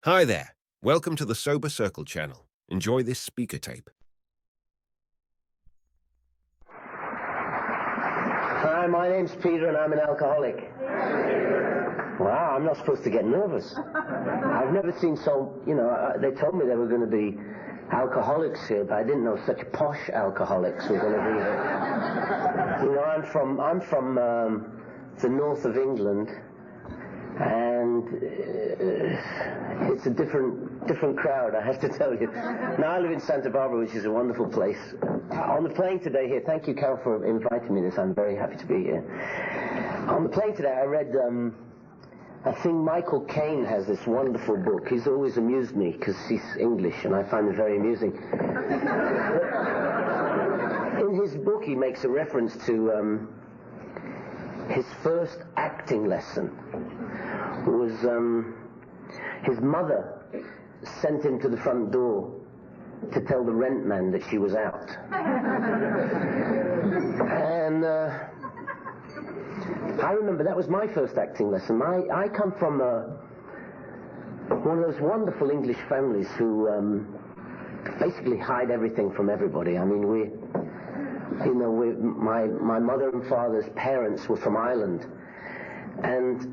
Hi there. Welcome to the SoberCircle channel. Enjoy this speaker tape. Hi, my name's Peter and I'm an alcoholic. Wow, I'm not supposed to get nervous. I've never seen they told me there were going to be alcoholics here, but I didn't know such posh alcoholics were going to be here. I'm from the north of England, and it's a different crowd, I have to tell you. Now I live in Santa Barbara, which is a wonderful place. On the plane today here, thank you, Carol, for inviting me to this. I'm very happy to be here. On the plane today, I read, I think Michael Caine has this wonderful book. He's always amused me because he's English, and I find it very amusing. In his book, he makes a reference to his first acting lesson. Was his mother sent him to the front door to tell the rent man that she was out. And I remember that was my first acting lesson. I come from one of those wonderful English families who basically hide everything from everybody. I mean, my mother and father's parents were from Ireland, and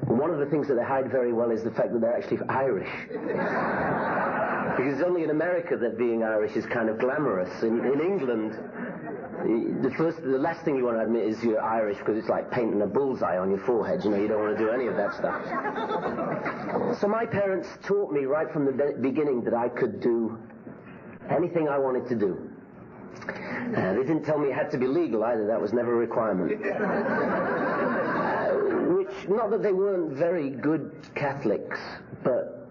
one of the things that they hide very well is the fact that they're actually Irish. Because it's only in America that being Irish is kind of glamorous. In England, the last thing you want to admit is you're Irish, because it's like painting a bullseye on your forehead. You don't want to do any of that stuff. So my parents taught me right from the beginning that I could do anything I wanted to do. They didn't tell me it had to be legal either. That was never a requirement. Not that they weren't very good Catholics, but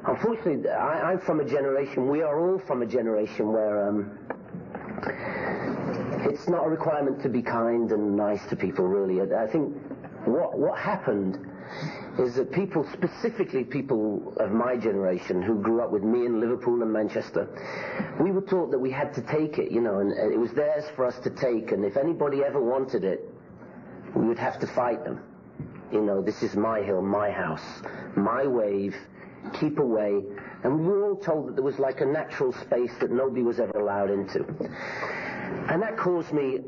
unfortunately, I'm from a generation, we are all from a generation where it's not a requirement to be kind and nice to people, really. I think what happened is that people, specifically people of my generation who grew up with me in Liverpool and Manchester, we were taught that we had to take it, and it was theirs for us to take, and if anybody ever wanted it, we would have to fight them. This is my hill, my house, my wave, keep away. And we were all told that there was like a natural space that nobody was ever allowed into. And that caused me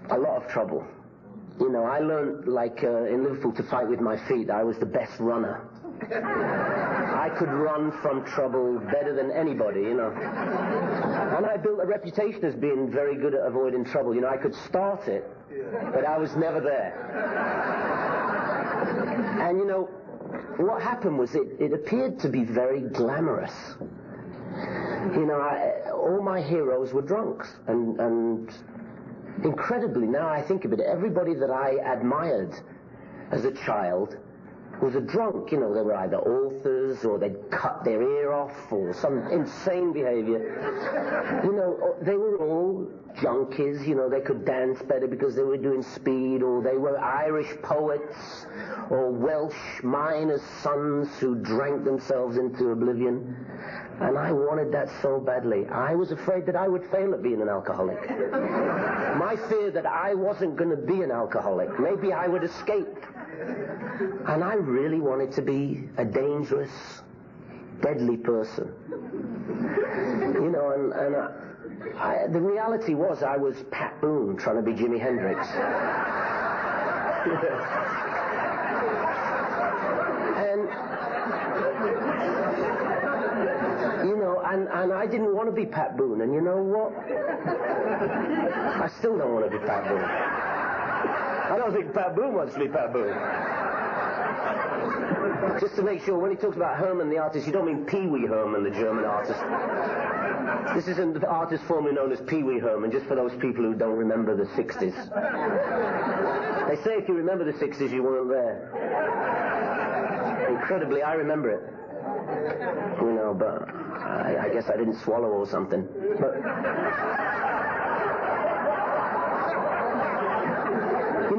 a lot of trouble. I learned, in Liverpool, to fight with my feet. I was the best runner. I could run from trouble better than anybody, And I built a reputation as being very good at avoiding trouble. I could start it, but I was never there. And, what happened was it appeared to be very glamorous. All my heroes were drunks. And incredibly, now I think of it, everybody that I admired as a child was a drunk. They were either authors, or they'd cut their ear off, or some insane behavior. They were all junkies. They could dance better because they were doing speed, or they were Irish poets, or Welsh miners' sons who drank themselves into oblivion. And I wanted that so badly. I was afraid that I would fail at being an alcoholic. My fear that I wasn't going to be an alcoholic. Maybe I would escape. And I really wanted to be a dangerous, deadly person. The reality was I was Pat Boone trying to be Jimi Hendrix. And I didn't want to be Pat Boone. And you know what? I still don't want to be Pat Boone. I don't think Pat Boone wants to be Pat Boone. Just to make sure, when he talks about Herman the artist, you don't mean Pee Wee Herman, the German artist. This isn't the artist formerly known as Pee Wee Herman, just for those people who don't remember the 60s. They say if you remember the 60s, you weren't there. Incredibly, I remember it. But I guess I didn't swallow or something. But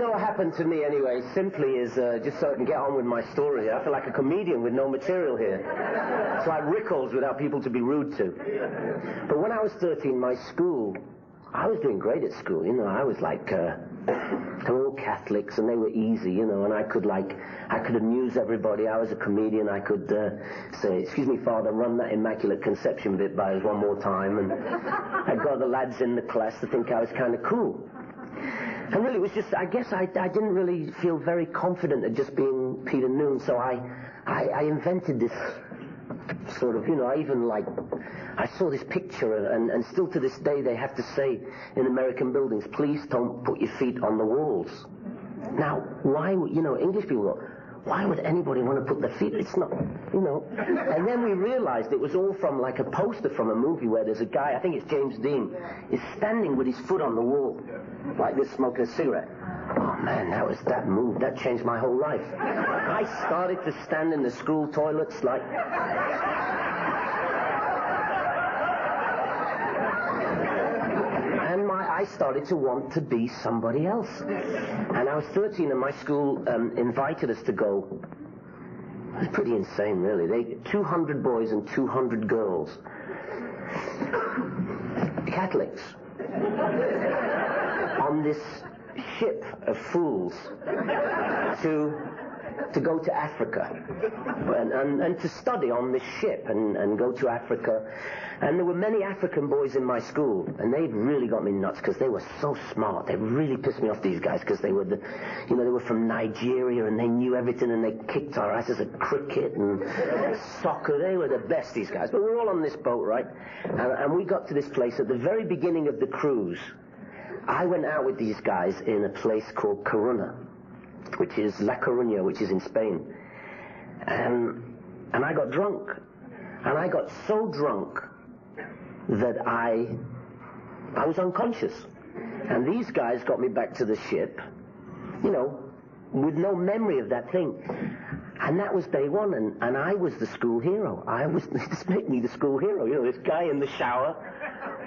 what happened to me anyway, simply is, just so I can get on with my story, I feel like a comedian with no material here. It's like Rickles without people to be rude to. But when I was 13, my school, I was doing great at school. I was like They were all Catholics, and they were easy, you know, and I could amuse everybody. I was a comedian. I could say, "Excuse me, Father, run that Immaculate Conception bit by us one more time." And I got the lads in the class to think I was kind of cool. And really, it was just, I guess I didn't really feel very confident at just being Peter Noon, so I invented this sort of, you know, I saw this picture, and still to this day they have to say in American buildings, "Please don't put your feet on the walls." Now, why would, you know, English people go, why would anybody want to put their feet, it's not, you know. And then we realized it was all from like a poster from a movie where there's a guy, I think it's James Dean, is standing with his foot on the wall, like this, smoking a cigarette. Oh man, that move, that changed my whole life. I started to stand in the school toilets like... And I started to want to be somebody else. And I was 13 and my school invited us to go. It was pretty insane, really. 200 boys and 200 girls. Catholics. On this ship of fools to go to Africa and to study on this ship and go to Africa. And there were many African boys in my school, and they really got me nuts because they were so smart. They really pissed me off, these guys, because they were they were from Nigeria and they knew everything and they kicked our asses at cricket and soccer. They were the best, these guys. But we were all on this boat, right? And we got to this place at the very beginning of the cruise. I went out with these guys in a place called Corunna, which is La Coruña, which is in Spain. And I got drunk. And I got so drunk that I was unconscious. And these guys got me back to the ship, you know, with no memory of that thing. And that was day one, and I was the school hero. This made me the school hero, you know, this guy in the shower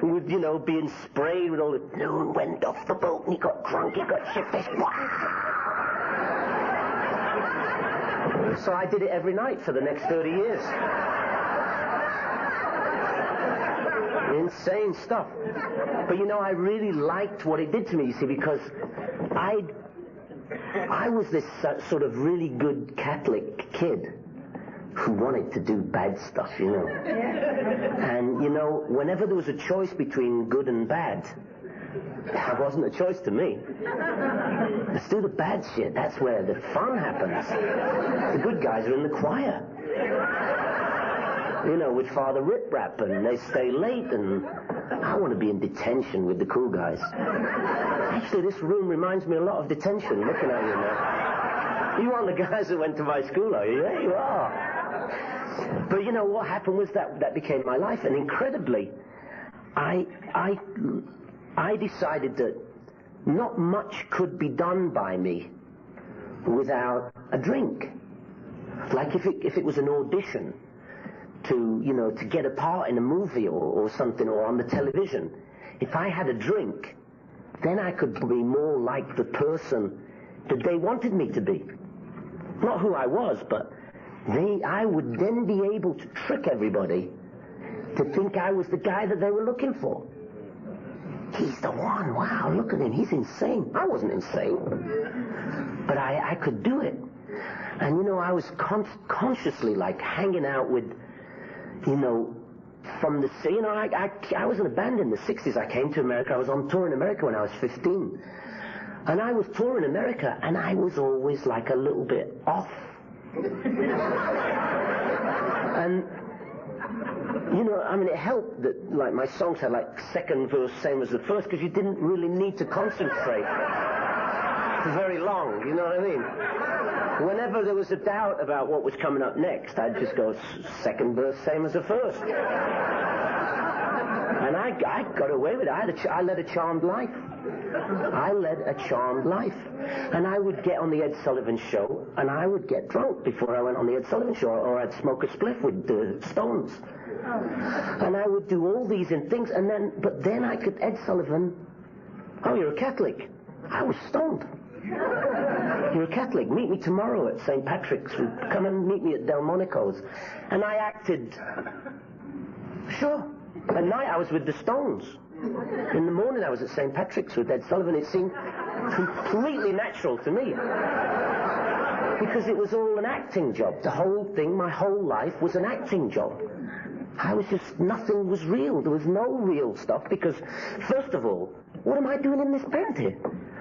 who was, you know, being sprayed with all the... Noon went off the boat and he got drunk, he got shit-faced. So I did it every night for the next 30 years. Insane stuff. But, you know, I really liked what it did to me, you see, because I was this sort of really good Catholic kid who wanted to do bad stuff, you know. And, you know, whenever there was a choice between good and bad, that wasn't a choice to me. Let's do the bad shit. That's where the fun happens. The good guys are in the choir. You know, with Father Rip Rap, and they stay late, and I want to be in detention with the cool guys. Actually, this room reminds me a lot of detention, looking at you now. You aren't the guys that went to my school, are you? Yeah, you are. But, you know, what happened was that became my life, and incredibly, I decided that not much could be done by me without a drink. Like if it was an audition to, you know, to get a part in a movie or something, or on the television, if I had a drink, then I could be more like the person that they wanted me to be. Not who I was, but I would then be able to trick everybody to think I was the guy that they were looking for. He's the one. Wow, look at him. He's insane. I wasn't insane. But I could do it. And, you know, I was consciously, like, hanging out with, you know, from the sea. You know, I was in a band in the 60s. I came to America. I was on tour in America when I was 15. And I was touring America, and I was always, like, a little bit off. And... you know, I mean, it helped that, like, my songs had, like, second verse same as the first, because you didn't really need to concentrate for very long, you know what I mean? Whenever there was a doubt about what was coming up next, I'd just go, second verse same as the first. And I got away with it. I led a charmed life. I led a charmed life. And I would get on the Ed Sullivan Show, and I would get drunk before I went on the Ed Sullivan Show, or I'd smoke a spliff with the Stones. And I would do all these things, but then I could, Ed Sullivan, oh, you're a Catholic. I was stoned. You're a Catholic. Meet me tomorrow at St. Patrick's. Come and meet me at Delmonico's. And I acted, sure. At night I was with the Stones. In the morning I was at St. Patrick's with Ed Sullivan. It seemed completely natural to me. Because it was all an acting job. The whole thing, my whole life was an acting job. Nothing was real. There was no real stuff because, first of all, what am I doing in this band here?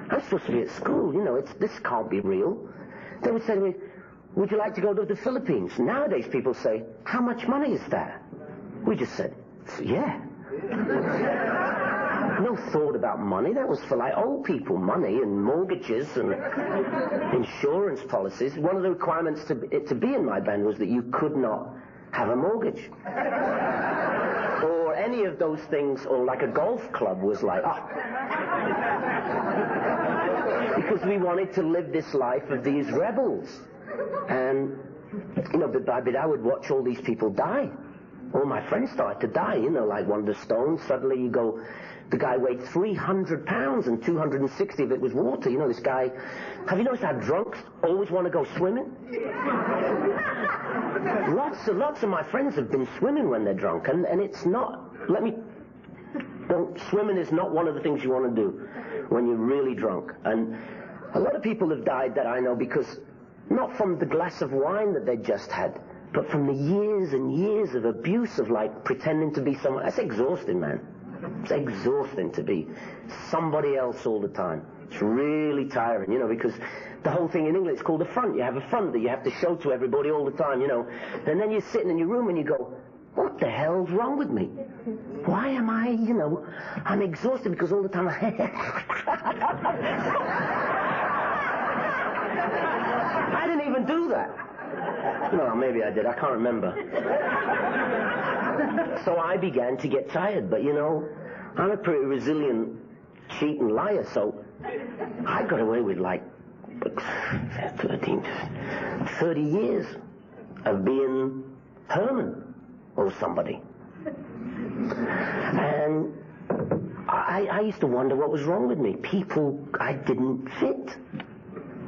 I'm supposed to be at school, this can't be real. They would say to me, would you like to go to the Philippines? Nowadays people say, how much money is that? We just said, yeah. No thought about money. That was for like old people, money and mortgages and insurance policies. One of the requirements to be in my band was that you could not have a mortgage. Or any of those things, or like a golf club was like, because we wanted to live this life of these rebels. And, bit by bit I would watch all these people die. All my friends started to die, like one of the Stones. Suddenly you go, the guy weighed 300 pounds and 260 of it was water. This guy, have you noticed how drunks always want to go swimming? Lots of my friends have been swimming when they're drunk, and it's not, swimming is not one of the things you want to do when you're really drunk. And a lot of people have died that I know because, not from the glass of wine that they just had, but from the years and years of abuse of like pretending to be someone. That's exhausting, man. It's exhausting to be somebody else all the time. It's really tiring, because the whole thing in England is called a front. You have a front that you have to show to everybody all the time, And then you're sitting in your room and you go, what the hell's wrong with me? Why am I, I'm exhausted because all the time I didn't even do that. No, maybe I did. I can't remember. So I began to get tired. But, I'm a pretty resilient cheat and liar. So I got away with like 30 years of being Herman or somebody. And I used to wonder what was wrong with me. I didn't fit.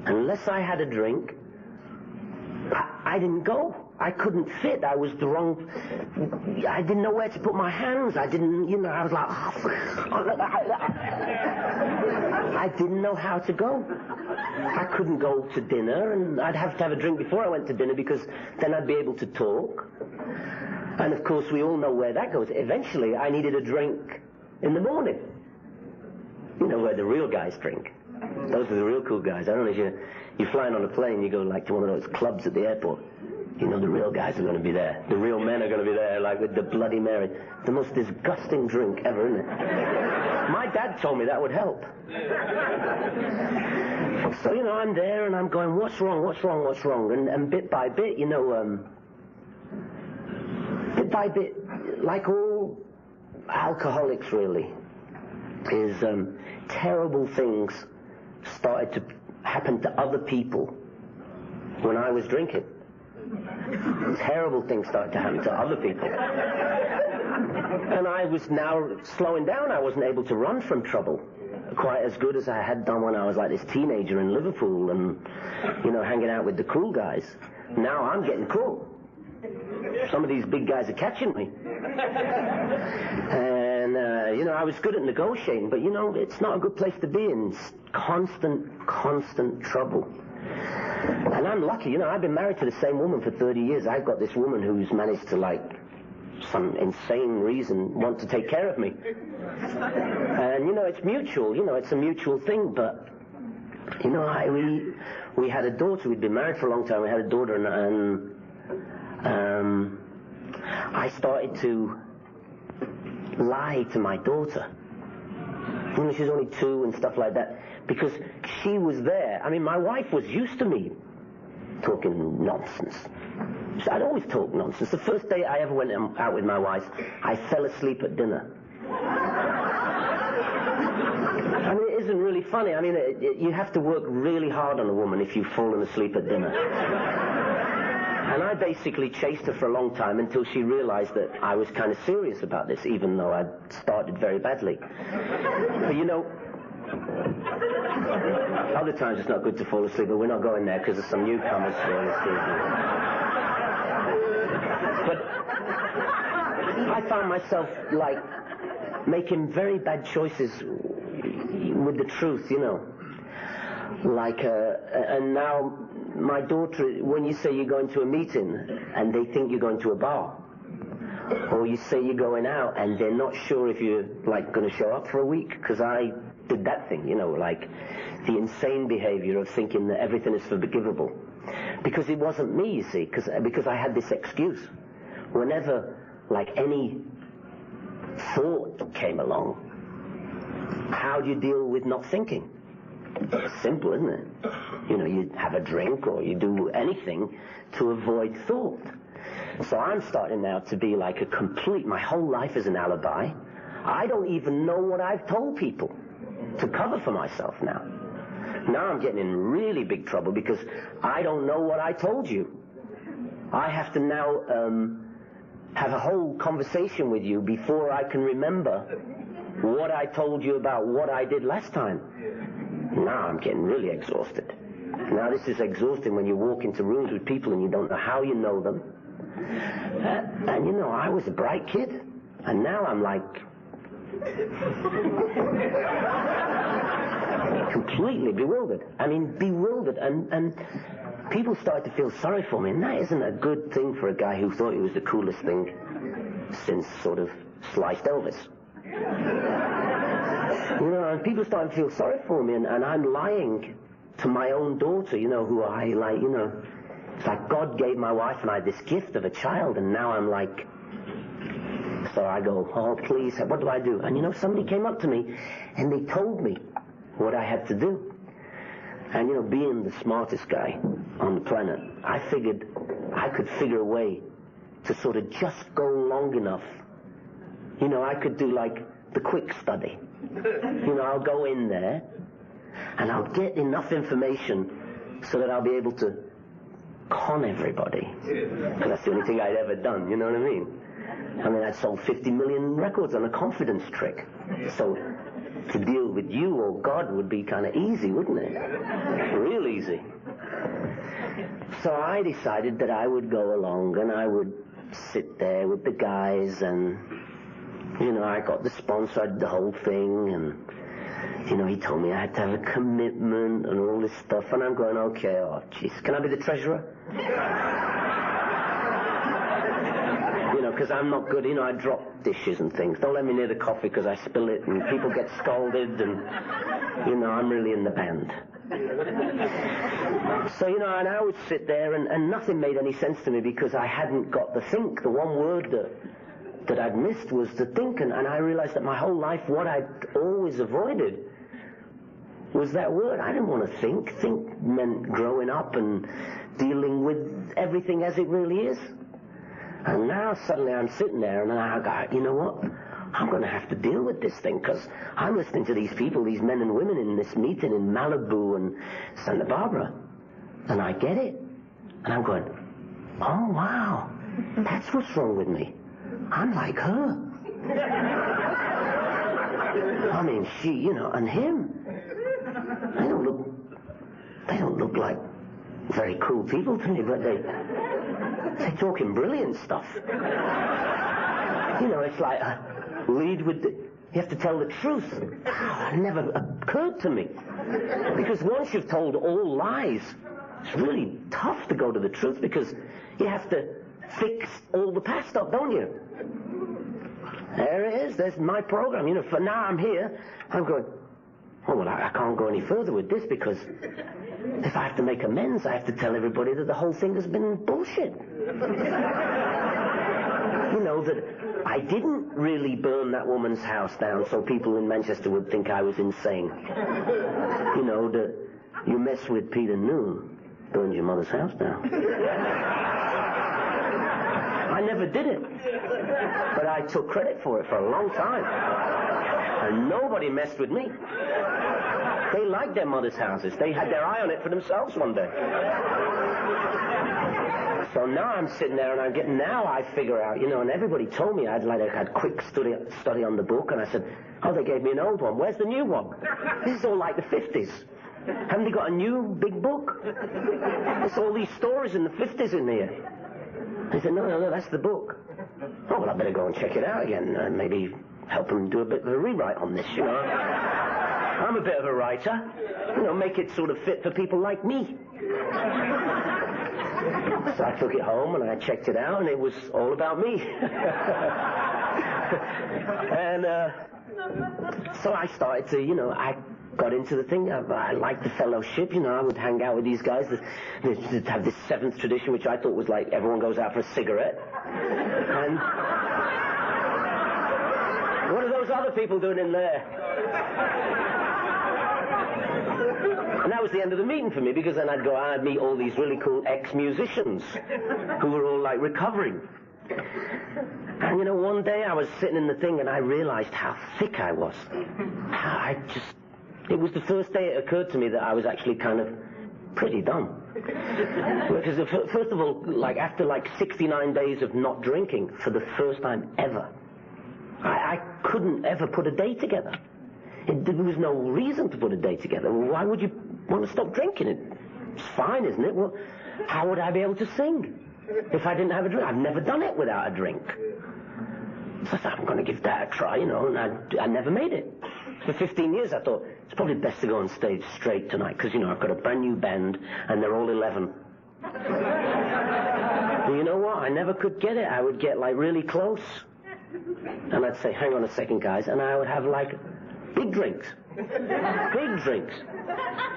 Unless I had a drink, I didn't go. I couldn't fit. I was the wrong... I didn't know where to put my hands. I didn't, I was like... I didn't know how to go. I couldn't go to dinner, and I'd have to have a drink before I went to dinner because then I'd be able to talk. And, of course, we all know where that goes. Eventually, I needed a drink in the morning. Where the real guys drink. Those are the real cool guys. I don't know if you're flying on a plane, you go like to one of those clubs at the airport. The real guys are going to be there. The real men are going to be there, like with the Bloody Mary. The most disgusting drink ever, isn't it? My dad told me that would help. So, I'm there and I'm going, what's wrong? And bit by bit, bit by bit, like all alcoholics really, is terrible things started to happen to other people when I was drinking. Terrible things started to happen to other people. And I was now slowing down. I wasn't able to run from trouble quite as good as I had done when I was like this teenager in Liverpool and, hanging out with the cool guys. Now I'm getting cool. Some of these big guys are catching me. And, I was good at negotiating, but, it's not a good place to be in. Constant trouble. And I'm lucky, I've been married to the same woman for 30 years. I've got this woman who's managed to, some insane reason, want to take care of me. And, it's mutual, it's a mutual thing, but, we had a daughter. We'd been married for a long time. We had a daughter, and I started to lie to my daughter. She's only 2 and stuff like that, because she was there. My wife was used to me talking nonsense. I'd always talk nonsense. The first day I ever went out with my wife, I fell asleep at dinner. It isn't really funny. You have to work really hard on a woman if you've fallen asleep at dinner. And I basically chased her for a long time until she realized that I was kind of serious about this, even though I'd started very badly. But other times it's not good to fall asleep, but we're not going there because there's some newcomers here this evening. But I found myself making very bad choices with the truth, you know. Like, and now my daughter, when you say you're going to a meeting and they think you're going to a bar, or you say you're going out and they're not sure if you're, like, going to show up for a week, because I did that thing, you know, like the insane behavior of thinking that everything is forgivable. Because it wasn't me, you see, because I had this excuse. Whenever, like, any thought came along, how do you deal with not thinking? It's simple, isn't it? You know, you have a drink or you do anything to avoid thought. So I'm starting now to be like my whole life is an alibi. I don't even know what I've told people to cover for myself now. Now I'm getting in really big trouble because I don't know what I told you. I have to now have a whole conversation with you before I can remember what I told you about what I did last time. Now I'm getting really exhausted. Now this is exhausting when you walk into rooms with people and you don't know how you know them. And you know, I was a bright kid, and now I'm like completely bewildered. I mean, bewildered, and people started to feel sorry for me, and that isn't a good thing for a guy who thought he was the coolest thing since sort of sliced Elvis. You know, and people started to feel sorry for me, and I'm lying to my own daughter, you know, who I like, you know. It's like God gave my wife and I this gift of a child, and now I'm like, so I go, oh, please, what do I do? And, you know, somebody came up to me, and they told me what I had to do. And, you know, being the smartest guy on the planet, I figured I could figure a way to sort of just go long enough. You know, I could do, like, the quick study. You know, I'll go in there, and I'll get enough information so that I'll be able to con everybody. Because that's the only thing I'd ever done, you know what I mean? I mean, I'd sold 50 million records on a confidence trick. So to deal with you or God would be kind of easy, wouldn't it? Real easy. So I decided that I would go along and I would sit there with the guys, and, you know, I got the sponsor, I did the whole thing, and, you know, he told me I had to have a commitment and all this stuff, and I'm going, okay, oh, jeez, can I be the treasurer? You know, because I'm not good, you know, I drop dishes and things. Don't let me near the coffee because I spill it and people get scolded, and, you know, I'm really in the band. So, you know, and I would sit there, and nothing made any sense to me because I hadn't got the think. The one word that I'd missed was the think, and I realized that my whole life, what I'd always avoided was that word. I didn't want to think. Think meant growing up and dealing with everything as it really is. And now suddenly I'm sitting there, and I go, you know what? I'm going to have to deal with this thing, because I'm listening to these people, these men and women in this meeting in Malibu and Santa Barbara, and I get it. And I'm going, oh, wow, that's what's wrong with me. I'm like her. I mean, she, you know, and him. They don't look like very cool people to me, but they're talking brilliant stuff. You know, it's like lead with you have to tell the truth. Oh, it never occurred to me. Because once you've told all lies, it's really tough to go to the truth, because you have to fix all the past up, don't you? There it is. There's my program. You know, for now I'm here. I'm going, oh, well, I can't go any further with this, because if I have to make amends, I have to tell everybody that the whole thing has been bullshit. You know, that I didn't really burn that woman's house down so people in Manchester would think I was insane. You know, that you mess with Peter Noon, burned your mother's house down. I never did it. But I took credit for it for a long time. And nobody messed with me. They liked their mother's houses. They had their eye on it for themselves one day. So now I'm sitting there and now I figure out, you know, and everybody told me I'd had quick study on the book, and I said, oh, they gave me an old one. Where's the new one? This is all like the 50s. Haven't they got a new big book? There's all these stories in the 50s in here. I said, no, that's the book. Oh, well, I better go and check it out again. Maybe help them do a bit of a rewrite on this, you know. I'm a bit of a writer. You know, make it sort of fit for people like me. So I took it home and I checked it out, and it was all about me. And so I started to, you know, I got into the thing. I liked the fellowship, you know. I would hang out with these guys. They have this seventh tradition, which I thought was like everyone goes out for a cigarette. And what are those other people doing in there? And that was the end of the meeting for me, because then I'd go out and meet all these really cool ex-musicians who were all like recovering. And you know, one day I was sitting in the thing and I realized how thick I was. It was the first day it occurred to me that I was actually kind of pretty dumb. Because first of all, like after like 69 days of not drinking for the first time ever, I couldn't ever put a day together. There was no reason to put a day together. Why would you want to stop drinking? It's fine, isn't it? Well, how would I be able to sing if I didn't have a drink? I've never done it without a drink. So I thought, I'm going to give that a try, you know, and I never made it. For 15 years, I thought, it's probably best to go on stage straight tonight, because, you know, I've got a brand new band, and they're all 11. Well, you know what? I never could get it. I would get, like, really close. And I'd say, hang on a second, guys, and I would have, like, big drinks. Big drinks.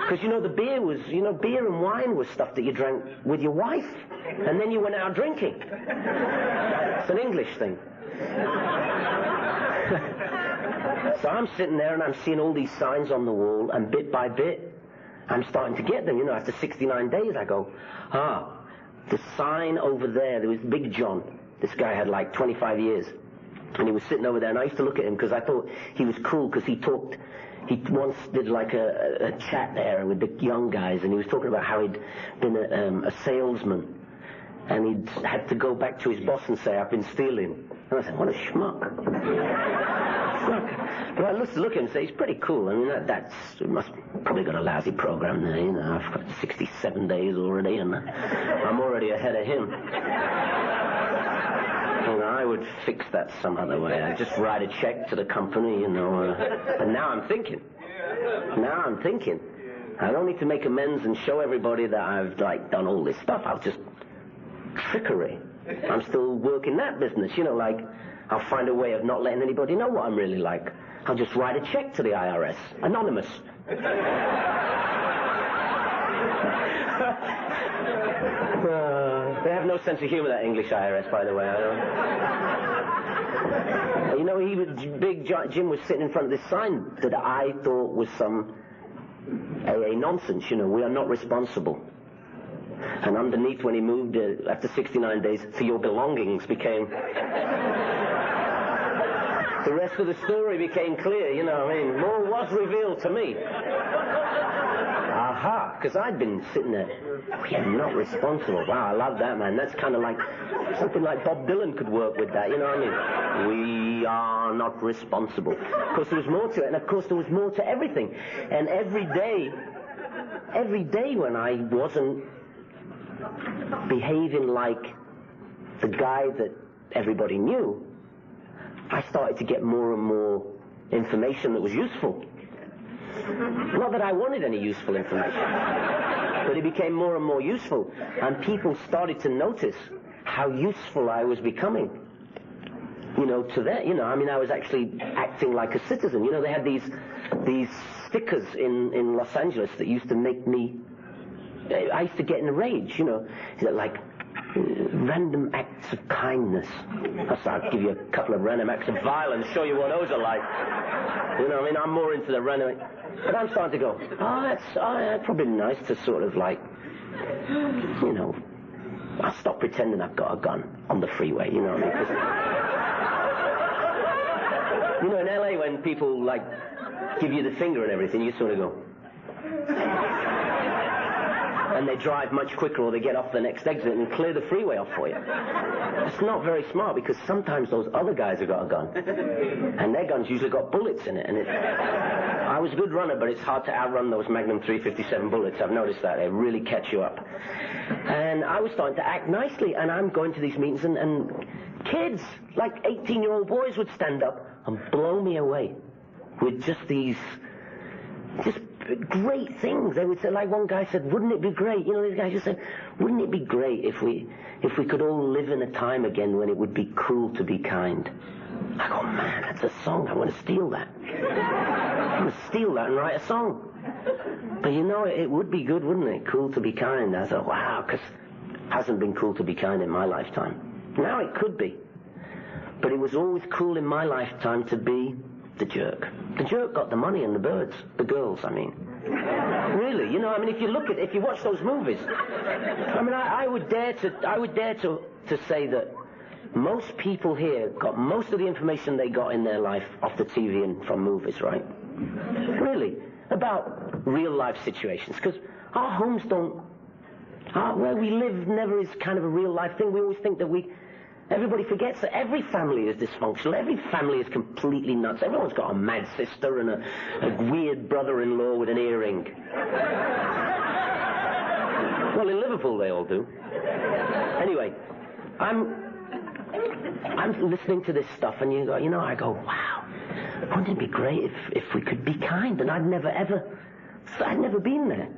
Because, you know, the beer was, you know, beer and wine was stuff that you drank with your wife. And then you went out drinking. It's an English thing. So I'm sitting there and I'm seeing all these signs on the wall, and bit by bit, I'm starting to get them. You know, after 69 days, I go, the sign over there was Big John. This guy had like 25 years. And he was sitting over there, and I used to look at him because I thought he was cool, because he once did like a chat there with the young guys, and he was talking about how he'd been a salesman, and he'd had to go back to his boss and say, I've been stealing. And I said, what a schmuck. But I look at him and say, he's pretty cool. I mean, must probably got a lousy program there, you know. I've got 67 days already, and I'm already ahead of him. And I would fix that some other way. I'd just write a check to the company, you know. And now I'm thinking. I don't need to make amends and show everybody that I've, like, done all this stuff. I'll just trickery. I'm still working that business, you know, like, I'll find a way of not letting anybody know what I'm really like. I'll just write a check to the IRS. Anonymous. They have no sense of humor, that English IRS, by the way. You know, Big Jim was sitting in front of this sign that I thought was some AA nonsense, you know, we are not responsible. And underneath, when he moved after 69 days, for your belongings became... The rest of the story became clear, you know, I mean, more was revealed to me. Aha, because I'd been sitting there, we are not responsible. Wow, I love that, man. That's kind of like, something like Bob Dylan could work with that, you know what I mean? We are not responsible. Of course, there was more to it, and of course, there was more to everything. And every day when I wasn't behaving like the guy that everybody knew, I started to get more and more information that was useful. Not that I wanted any useful information, but it became more and more useful, and people started to notice how useful I was becoming. You know, to that, you know, I mean, I was actually acting like a citizen. You know, they had these stickers in Los Angeles that used to make me, I used to get in a rage, you know, like random acts of kindness. So I'll give you a couple of random acts of violence, show you what those are like. You know, I mean, I'm more into the random. But I'm starting to go, that's probably nice to sort of like, you know, I'll stop pretending I've got a gun on the freeway, you know what I mean? 'Cause, you know, in LA, when people, like, give you the finger and everything, you sort of go. and they drive much quicker, or they get off the next exit and clear the freeway off for you. It's not very smart, because sometimes those other guys have got a gun, and their guns usually got bullets in it. And I was a good runner, but it's hard to outrun those Magnum 357 bullets. I've noticed that. They really catch you up. And I was starting to act nicely, and I'm going to these meetings, and kids, like 18-year-old boys, would stand up and blow me away with just these great things. They would say, like one guy said, wouldn't it be great? You know, this guy just said, wouldn't it be great if we could all live in a time again when it would be cool to be kind? I go, man, that's a song. I want to steal that. I want to steal that and write a song. But you know, it would be good, wouldn't it? Cool to be kind. I thought, wow, because it hasn't been cool to be kind in my lifetime. Now it could be. But it was always cool in my lifetime to be the jerk. The jerk got the money and the birds. The girls, I mean. Really, you know, I mean, if you watch those movies, I mean, I would dare to say that most people here got most of the information they got in their life off the TV and from movies, right? Really, about real life situations, because our homes where we live never is kind of a real life thing. We always think that everybody forgets that every family is dysfunctional. Every family is completely nuts. Everyone's got a mad sister and a weird brother-in-law with an earring. Well, in Liverpool they all do. Anyway, I'm listening to this stuff, and I go, wow, wouldn't it be great if we could be kind? And I'd never been there.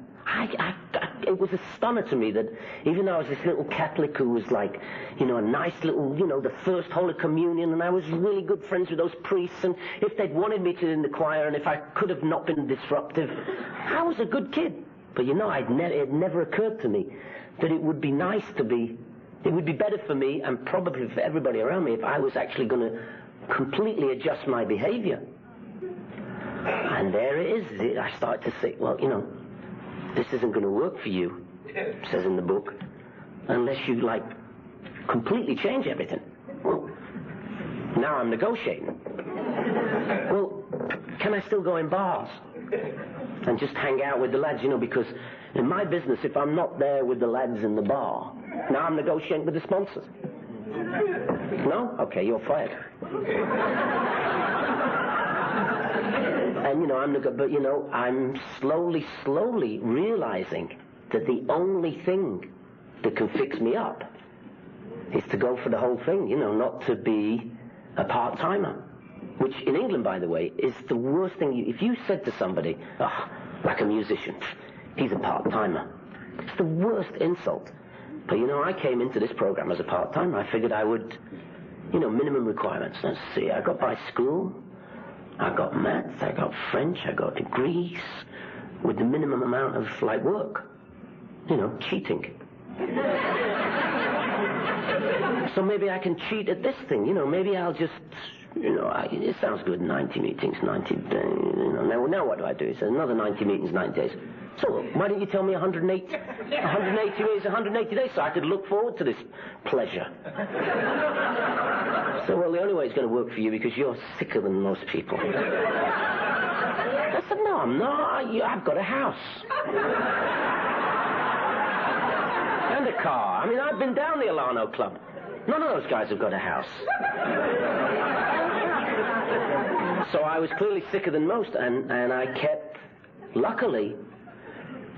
It was a stunner to me that even though I was this little Catholic who was like, a nice little, the first Holy Communion, and I was really good friends with those priests, and if they'd wanted me to in the choir, and if I could have not been disruptive, I was a good kid. But it never occurred to me that it would be nice to be, it would be better for me, and probably for everybody around me, if I was actually going to completely adjust my behavior. And there it is. I started to say, well, this isn't going to work for you, it says in the book, unless you, completely change everything. Well, now I'm negotiating. Well, can I still go in bars and just hang out with the lads, because in my business, if I'm not there with the lads in the bar, now I'm negotiating with the sponsors. No? Okay, you're fired. And, I'm slowly realizing that the only thing that can fix me up is to go for the whole thing, not to be a part-timer. Which, in England, by the way, is the worst thing. If you said to somebody, like a musician, he's a part-timer, it's the worst insult. But, I came into this program as a part-timer. I figured I would, minimum requirements. Let's see, I got by school, I got maths, I got French, I got degrees, with the minimum amount of, work. Cheating. So maybe I can cheat at this thing, maybe I'll just, it sounds good, 90 meetings, 90 days, now what do I do? It says another 90 meetings, 90 days. So why didn't you tell me 180 is 180 days so I could look forward to this pleasure? So, well, the only way it's going to work for you because you're sicker than most people. I said, no, I'm not. I've got a house. And a car. I mean, I've been down the Alano Club. None of those guys have got a house. So I was clearly sicker than most, and I kept, luckily,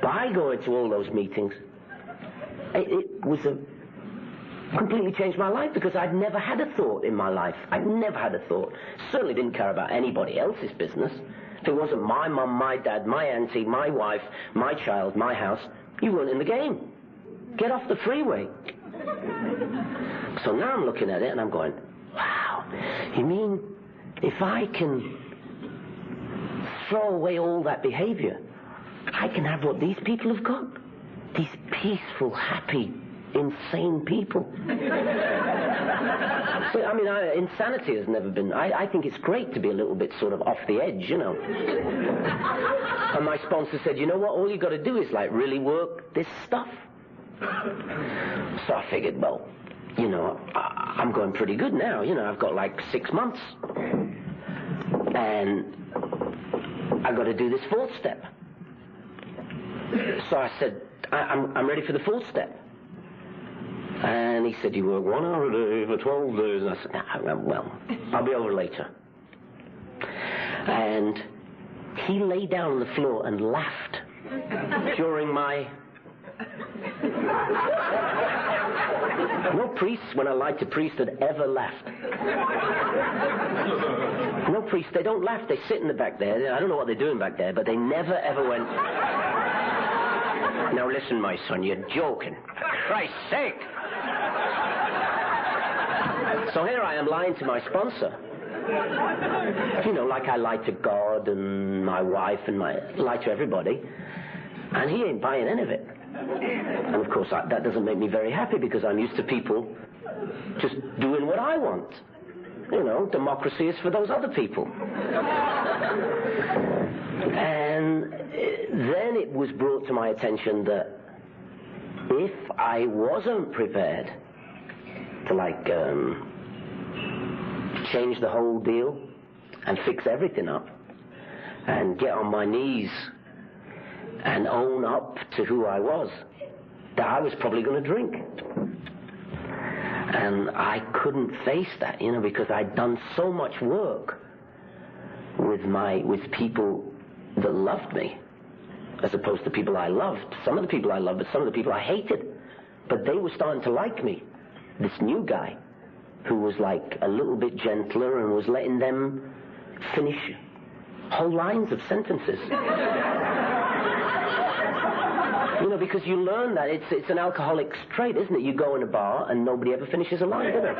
by going to all those meetings, it was completely changed my life, because I'd never had a thought in my life. I'd never had a thought. Certainly didn't care about anybody else's business. If it wasn't my mum, my dad, my auntie, my wife, my child, my house, you weren't in the game. Get off the freeway. So now I'm looking at it and I'm going, wow, you mean if I can throw away all that behavior, I can have what these people have got? These peaceful, happy, insane people. So, I mean, insanity has never been... I think it's great to be a little bit sort of off the edge, And my sponsor said, you know what, all you got to do is, really work this stuff. So I figured, well, I'm going pretty good now. I've got 6 months. And I got to do this 4th step. So I said I'm ready for the fourth step. And he said, you work 1 hour a day for 12 days. And I said, nah, well, I'll be over later. And he lay down on the floor and laughed during my... No priest, when I lied to priest, had ever laughed. No priest, they don't laugh. They sit in the back there. I don't know what they're doing back there, but they never ever went, now listen, my son, you're joking. For Christ's sake. So here I am lying to my sponsor. You know, like I lied to God and my wife and lie to everybody. And he ain't buying any of it. And of course, that doesn't make me very happy because I'm used to people just doing what I want. You know, democracy is for those other people. And then it was brought to my attention that if I wasn't prepared to, like, change the whole deal and fix everything up and get on my knees and own up to who I was, that I was probably going to drink. And I couldn't face that, you know, because I'd done so much work with people that loved me, as opposed to people I loved. Some of the people I loved, but some of the people I hated. But they were starting to like me. This new guy, who was like a little bit gentler and was letting them finish whole lines of sentences. You know, because you learn that it's an alcoholic's trait, isn't it? You go in a bar and nobody ever finishes a line, do they?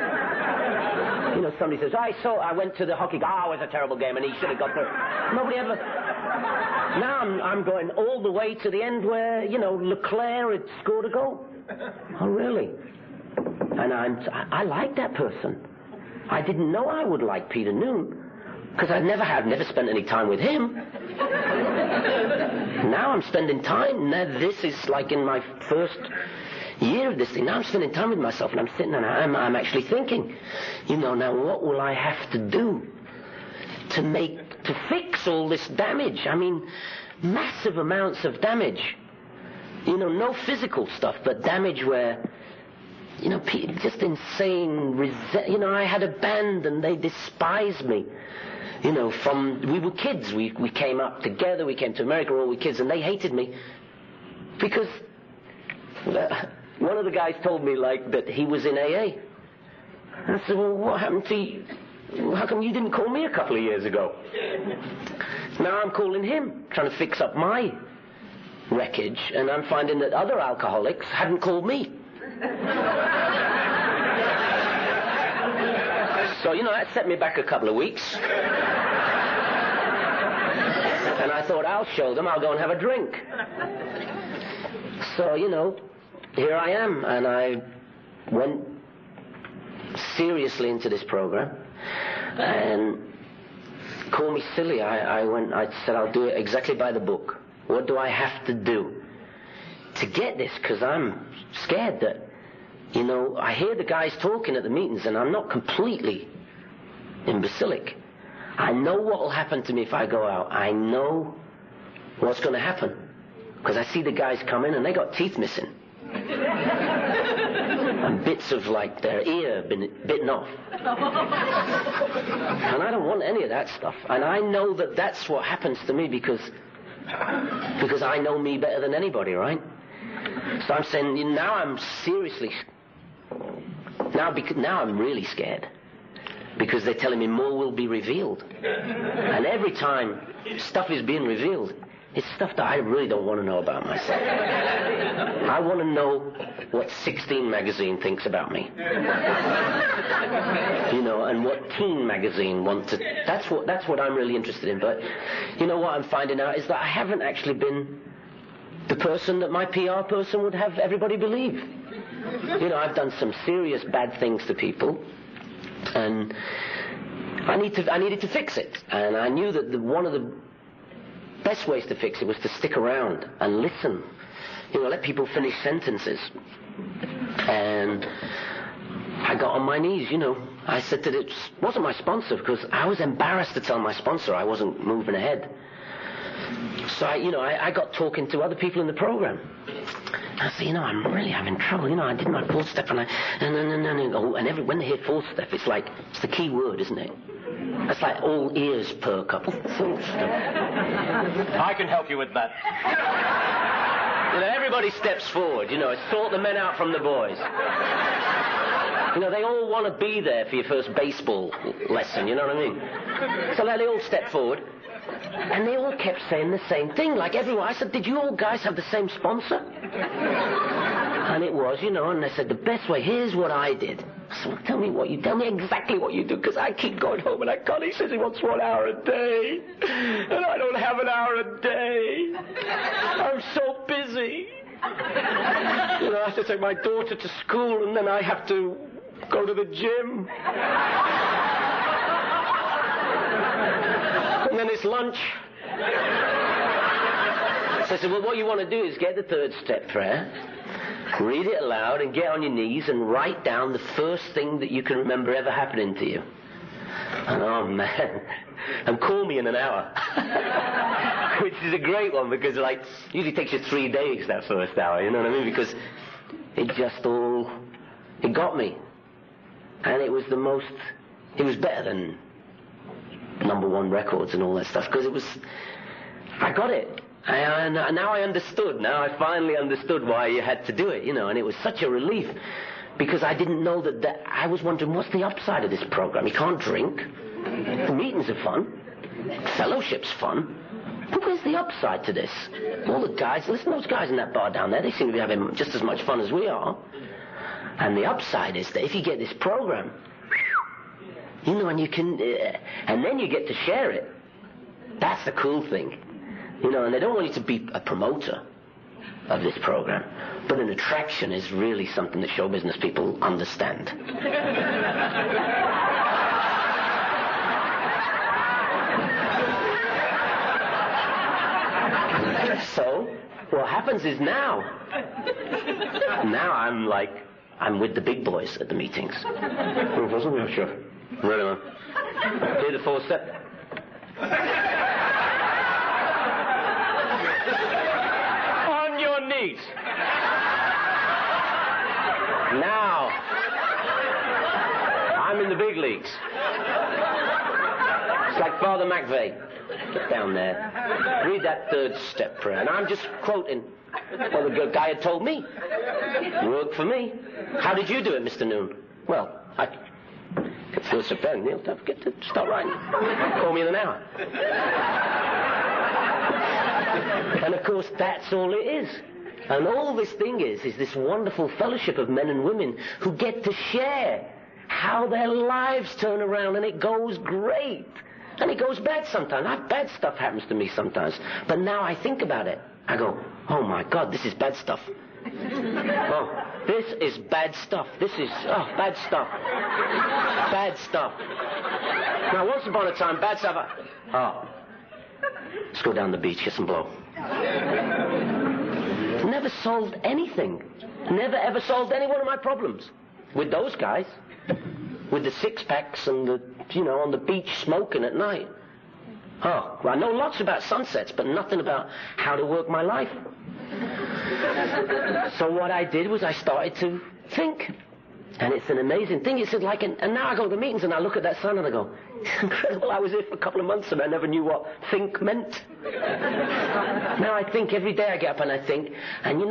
You know, somebody says, I went to the hockey game. Oh, it was a terrible game, and he should have got through. Nobody ever... Now I'm going all the way to the end where, you know, Leclerc had scored a goal. Oh, really? And I like that person. I didn't know I would like Peter Noon, because I've never spent any time with him. Now I'm spending time. Now this is like in my first year of this thing. Now I'm spending time with myself, and I'm sitting and I'm actually thinking, you know, now what will I have to do to fix all this damage? I mean, massive amounts of damage. You know, no physical stuff, but damage where, you know, just insane you know, I had a band and they despised me. You know, we were kids. We came up together. We came to America, all we kids, and they hated me because one of the guys told me, like, that he was in AA. I said, well, what happened to you? How come you didn't call me a couple of years ago? Now I'm calling him, trying to fix up my wreckage, and I'm finding that other alcoholics hadn't called me. So, you know, that set me back a couple of weeks. And I thought, I'll show them, I'll go and have a drink. So, you know, here I am, and I went seriously into this program, and call me silly. I said, I'll do it exactly by the book. What do I have to do to get this? Because I'm scared that, you know, I hear the guys talking at the meetings, and I'm not completely imbecilic. I know what will happen to me if I go out. I know what's going to happen. Because I see the guys come in, and they got teeth missing. And bits of, like, their ear bitten off. And I don't want any of that stuff. And I know that that's what happens to me because I know me better than anybody, right? So I'm saying, now I'm seriously... Now I'm really scared. Because they're telling me more will be revealed. And every time stuff is being revealed, it's stuff that I really don't want to know about myself. I want to know what 16 magazine thinks about me. You know, and what Teen magazine want to... That's what I'm really interested in. But you know what I'm finding out is that I haven't actually been the person that my PR person would have everybody believe. You know, I've done some serious bad things to people, and I needed to fix it. And I knew that one of the best ways to fix it was to stick around and listen. You know, let people finish sentences. And I got on my knees, you know. I said that it wasn't my sponsor, because I was embarrassed to tell my sponsor I wasn't moving ahead. So I got talking to other people in the program. I said, I'm really having trouble. I did my 4th step, when they hear 4th step, it's like, it's the key word, isn't it? It's like all ears perk up. 4th step. I can help you with that. Everybody steps forward, sort the men out from the boys. They all want to be there for your first baseball lesson, you know what I mean? So they all step forward, and they all kept saying the same thing, like everyone. I said, did you all guys have the same sponsor? And it was, and they said, the best way, here's what I did. I said, well, tell me exactly what you do, because I keep going home and I can't. He says he wants 1 hour a day, and I don't have an hour a day. I'm so busy. I have to take my daughter to school, and then I have to go to the gym. And then it's lunch. So I said, well, what you want to do is get the 3rd step prayer, read it aloud, and get on your knees and write down the first thing that you can remember ever happening to you. And oh, man. And call me in an hour. Which is a great one, because, usually takes you 3 days, that first hour, you know what I mean? Because it got me. And it was better than #1 records and all that stuff, because I got it. Now I understood. Now I finally understood why you had to do it, and it was such a relief, because I didn't know that I was wondering, what's the upside of this program? You can't drink. The meetings are fun. Fellowship's fun. But where's the upside to this? All the guys, listen, those guys in that bar down there, they seem to be having just as much fun as we are. And the upside is that if you get this program, and you can, and then you get to share it. That's the cool thing. And they don't want you to be a promoter of this program, but an attraction is really something that show business people understand. So, what happens is now I'm with the big boys at the meetings. Yeah, sure. Really, man. Do the 4th step. On your knees. Now, I'm in the big leagues. It's like Father McVeigh. Get down there. Read that 3rd step prayer. And I'm just quoting what the guy had told me. Worked for me. How did you do it, Mr. Noon? Well, First step prayer, Neil, don't forget to start writing. Call me in an hour. And of course, that's all it is. And all this thing is this wonderful fellowship of men and women who get to share how their lives turn around, and it goes great. And it goes bad sometimes. Bad stuff happens to me sometimes. But now I think about it. I go, oh my God, this is bad stuff. Oh, this is bad stuff. This is, bad stuff. Bad stuff. Now, once upon a time, bad stuff. Let's go down the beach, get some blow. Never solved anything. Never ever solved any one of my problems. With those guys. With the 6-packs and the, on the beach smoking at night. Well, I know lots about sunsets, but nothing about how to work my life. So what I did was I started to think. And it's an amazing thing. It's like, and now I go to meetings and I look at that sun and I go, it's incredible. I was here for a couple of months and I never knew what think meant. Now I think every day. I get up and I think, and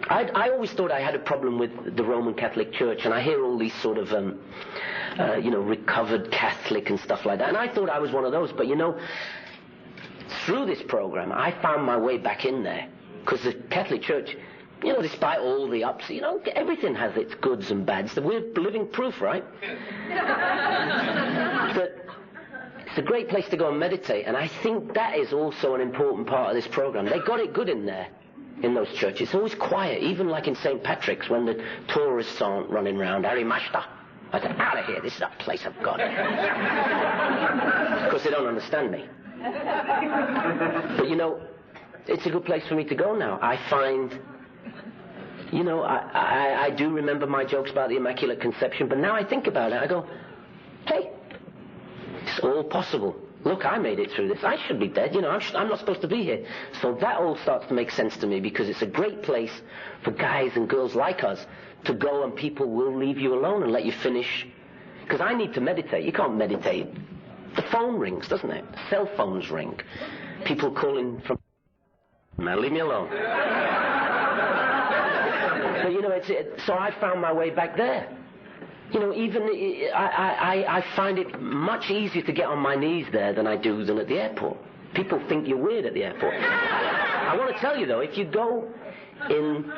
I always thought I had a problem with the Roman Catholic Church, and I hear all these sort of, recovered Catholic and stuff like that, and I thought I was one of those, but through this program, I found my way back in there, because the Catholic Church, despite all the ups, everything has its goods and bads. We're living proof, right? But it's a great place to go and meditate, and I think that is also an important part of this program. They got it good in there. In those churches. It's always quiet, even like in St. Patrick's when the tourists aren't running around. Harry Mashta. I said, out of here, this is a place of God. Because they don't understand me. But it's a good place for me to go now. I find, I do remember my jokes about the Immaculate Conception, but now I think about it, I go, hey, it's all possible. look, I made it through this. I should be dead. I'm not supposed to be here. So that all starts to make sense to me, because it's a great place for guys and girls like us to go, and people will leave you alone and let you finish. Because I need to meditate. You can't meditate. The phone rings, doesn't it? Cell phones ring. People calling from... Man, leave me alone. But, so I found my way back there. I find it much easier to get on my knees there than I do than at the airport. People think you're weird at the airport. I want to tell you, though, if you go in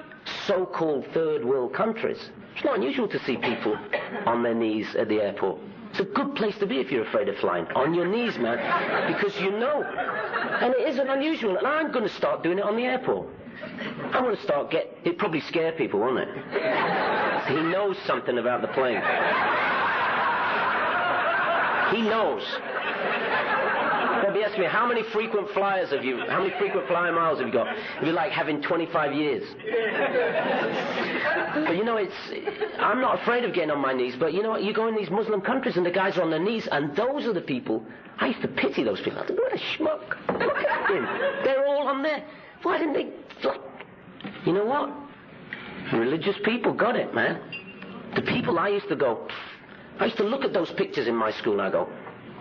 so-called third world countries, it's not unusual to see people on their knees at the airport. It's a good place to be if you're afraid of flying. On your knees, man, because you know. And it isn't unusual, and I'm going to start doing it on the airport. I want to start it'd probably scare people, won't it? He knows something about the plane. He knows. They'll be asking me, how many frequent flyer miles have you got? It'd be like having 25 years. But I'm not afraid of getting on my knees, but you go in these Muslim countries and the guys are on their knees, and those are the people, I used to pity those people. I thought, what a schmuck. Look at him. They're all on there. Why didn't they... You know what? Religious people got it, man. The people I used to look at those pictures in my school and I go,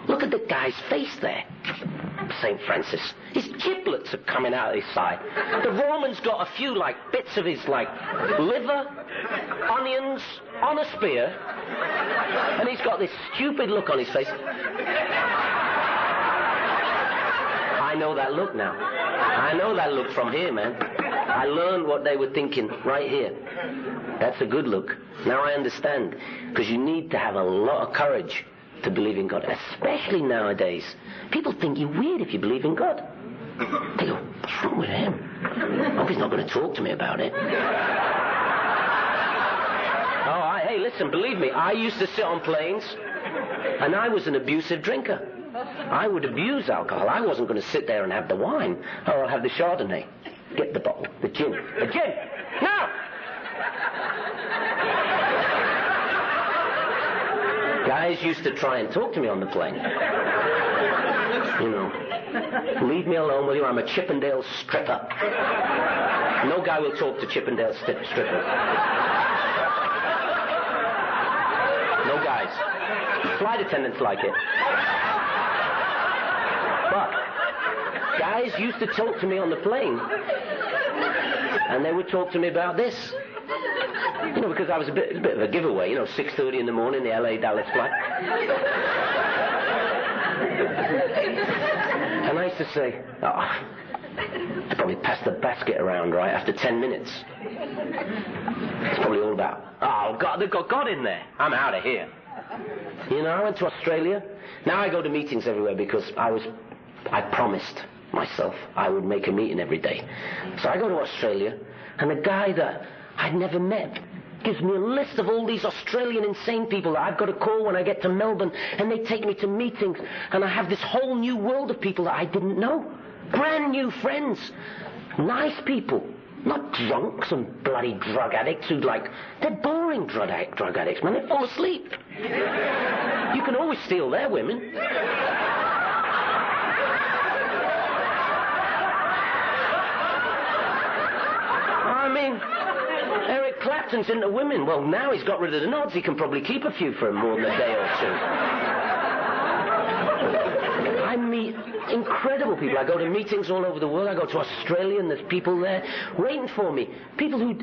look at the guy's face there. St. Francis. His giblets are coming out of his side. The Roman's got a few, bits of his, liver, onions on a spear, and he's got this stupid look on his face. I know that look now. I know that look from here, man. I learned what they were thinking right here. That's a good look. Now I understand. Because you need to have a lot of courage to believe in God. Especially nowadays. People think you're weird if you believe in God. They go, what's wrong with him? I hope he's not going to talk to me about it. Hey, listen, believe me, I used to sit on planes, and I was an abusive drinker. I would abuse alcohol. I wasn't going to sit there and have the wine. I'll have the Chardonnay. Get the bottle. The gin. The gin! Now! Guys used to try and talk to me on the plane. Leave me alone, will you? I'm a Chippendale stripper. No guy will talk to Chippendale strippers. No guys. Flight attendants like it. But guys used to talk to me on the plane, and they would talk to me about this. Because I was a bit of a giveaway, 6:30 in the morning, the LA-Dallas flight. And I used to say, I probably passed the basket around, right, after 10 minutes. It's probably all about, God, they've got God in there. I'm out of here. I went to Australia. Now I go to meetings everywhere because I promised myself I would make a meeting every day. So I go to Australia, and a guy that I'd never met gives me a list of all these Australian insane people that I've got to call when I get to Melbourne, and they take me to meetings, and I have this whole new world of people that I didn't know. Brand new friends. Nice people. Not drunks and bloody drug addicts they're boring drug addicts, man. They fall asleep. You can always steal their women. Eric Clapton's into women. Well, now he's got rid of the nods. He can probably keep a few for more than a day or two. I meet incredible people. I go to meetings all over the world. I go to Australia, and there's people there waiting for me. People who,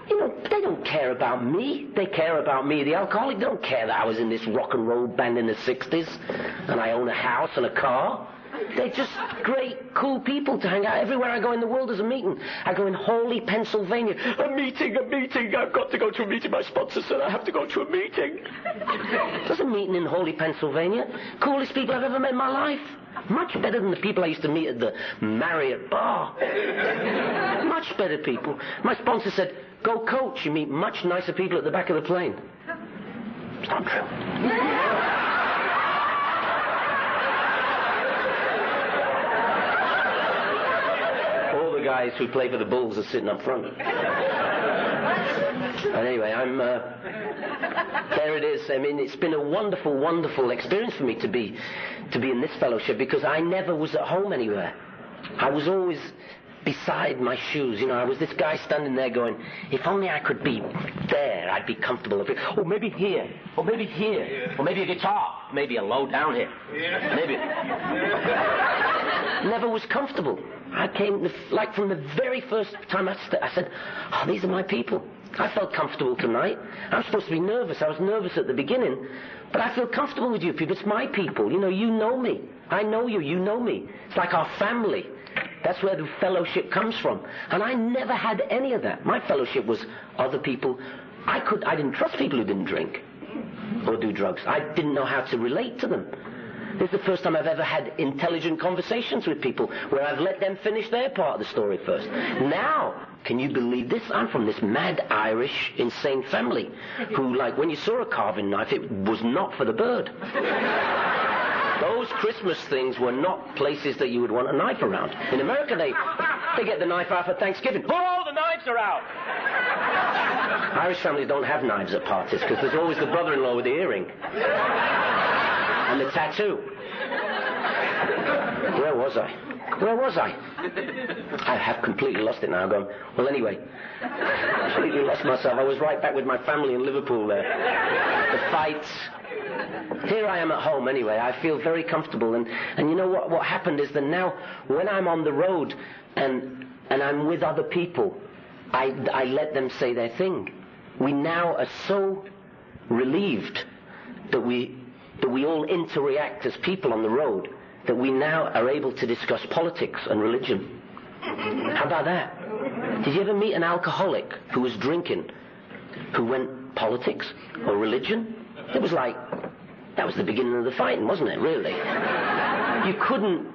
they don't care about me. They care about me, the alcoholic. They don't care that I was in this rock and roll band in the 60s, and I own a house and a car. They're just great, cool people to hang out. Everywhere I go in the world there's a meeting. I go in Hawley, Pennsylvania. A meeting. I've got to go to a meeting. My sponsor said I have to go to a meeting. There's a meeting in Hawley, Pennsylvania. Coolest people I've ever met in my life. Much better than the people I used to meet at the Marriott bar. Much better people. My sponsor said, go coach. You meet much nicer people at the back of the plane. It's not true. Guys who play for the Bulls are sitting up front. But anyway, there it is. I mean, it's been a wonderful, wonderful experience for me to be in this fellowship, because I never was at home anywhere. I was always beside my shoes. I was this guy standing there going, if only I could be there, I'd be comfortable. Or maybe here, or maybe here, or maybe a guitar, maybe a low down here. Maybe. Never was comfortable. I came, like from the very first time I said, oh, these are my people. I felt comfortable tonight. I'm supposed to be nervous. I was nervous at the beginning, but I feel comfortable with you people. It's my people. You know me. I know you. You know me. It's like our family. That's where the fellowship comes from. And I never had any of that. My fellowship was other people. I didn't trust people who didn't drink or do drugs. I didn't know how to relate to them. This is the first time I've ever had intelligent conversations with people where I've let them finish their part of the story first. Now, can you believe this? I'm from this mad Irish insane family who, like, when you saw a carving knife, it was not for the bird. Those Christmas things were not places that you would want a knife around. In America, they get the knife out for Thanksgiving. Oh, the knives are out! Irish families don't have knives at parties because there's always the brother-in-law with the earring. And the tattoo. Where was I? I have completely lost it now. I'm going, well, anyway, completely lost myself. I was right back with my family in Liverpool there. The fights. Here I am at home anyway. I feel very comfortable. And you know what happened is that now when I'm on the road and I'm with other people, I let them say their thing. We now are so relieved that we all interact as people on the road, that we now are able to discuss politics and religion. How about that? Did you ever meet an alcoholic who was drinking, who went politics or religion? It was like, that was the beginning of the fighting, wasn't it, really? You couldn't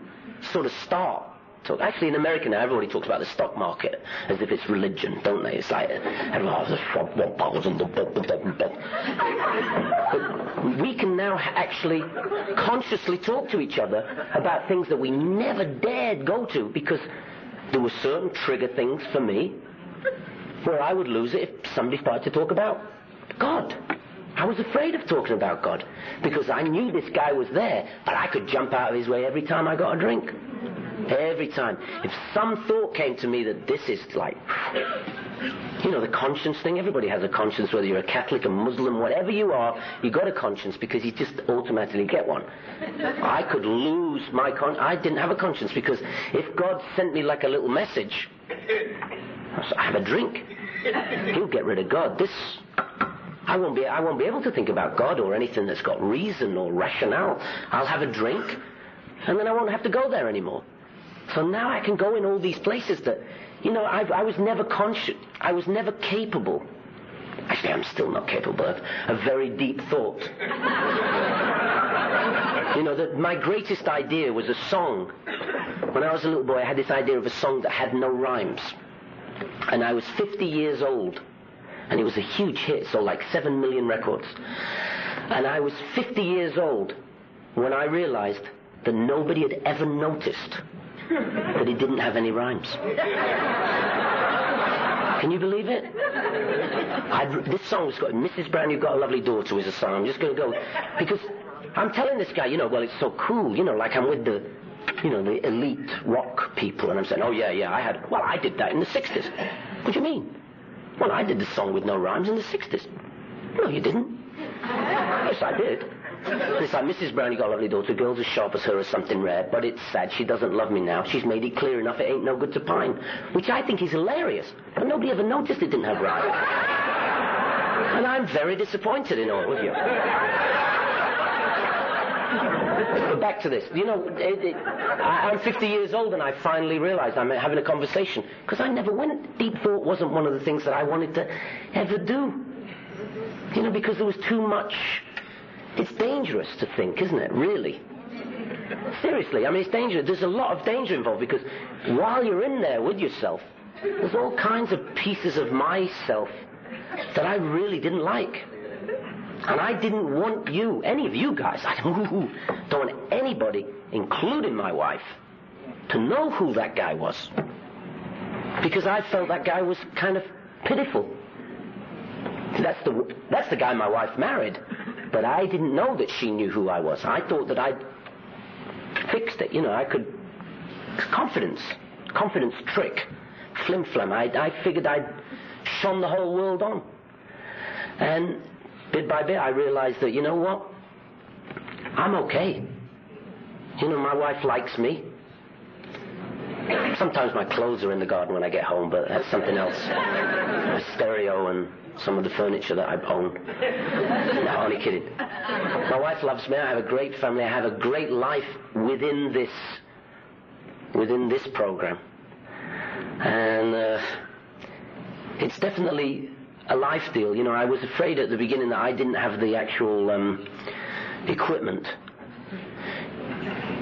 sort of start. So actually, in America now, everybody talks about the stock market as if it's religion, don't they? It's like, but we can now actually consciously talk to each other about things that we never dared go to, because there were certain trigger things for me where I would lose it if somebody started to talk about God. I was afraid of talking about God because I knew this guy was there, but I could jump out of his way every time I got a drink. Every time. If some thought came to me that this is like, the conscience thing, everybody has a conscience, whether you're a Catholic, a Muslim, whatever you are, you got a conscience because you just automatically get one. I could lose my I didn't have a conscience because if God sent me like a little message, I have a drink. He'll get rid of God. I won't be able to think about God or anything that's got reason or rationale. I'll have a drink, and then I won't have to go there anymore. So now I can go in all these places that, I was never conscious. I was never capable. Actually, I'm still not capable of a very deep thought. That my greatest idea was a song. When I was a little boy, I had this idea of a song that had no rhymes. And I was 50 years old. And it was a huge hit, sold like 7 million records. And I was 50 years old when I realized that nobody had ever noticed that it didn't have any rhymes. Can you believe it? This song's got, Mrs. Brown, You've Got a Lovely Daughter is a song. I'm just going to go, because I'm telling this guy, well, it's so cool, like I'm with the elite rock people, and I'm saying, oh, yeah, I did that in the 60s. What do you mean? Well, I did the song with no rhymes in the 60s. No, you didn't. Yes, I did. It's like, Mrs. Brown, You Got a Lovely Daughter, girls as sharp as her is something rare, but it's sad she doesn't love me now. She's made it clear enough it ain't no good to pine. Which I think is hilarious. But nobody ever noticed it didn't have rhymes. And I'm very disappointed in all of you. But back to this. I'm 50 years old and I finally realized I'm having a conversation. Because I never went. Deep thought wasn't one of the things that I wanted to ever do. Because there was too much. It's dangerous to think, isn't it? Really. Seriously, it's dangerous. There's a lot of danger involved because while you're in there with yourself, there's all kinds of pieces of myself that I really didn't like. And I didn't want any of you guys, I don't want anybody, including my wife, to know who that guy was. Because I felt that guy was kind of pitiful. That's the guy my wife married. But I didn't know that she knew who I was. I thought that I'd fixed it. I could... Confidence trick. Flim-flam. I figured I'd shone the whole world on. And bit by bit I realized that, you know what? I'm okay. My wife likes me. Sometimes my clothes are in the garden when I get home, but that's something else. My stereo and some of the furniture that I own. No, only kidding. My wife loves me. I have a great family. I have a great life within this program. And it's definitely a life deal. I was afraid at the beginning that I didn't have the actual equipment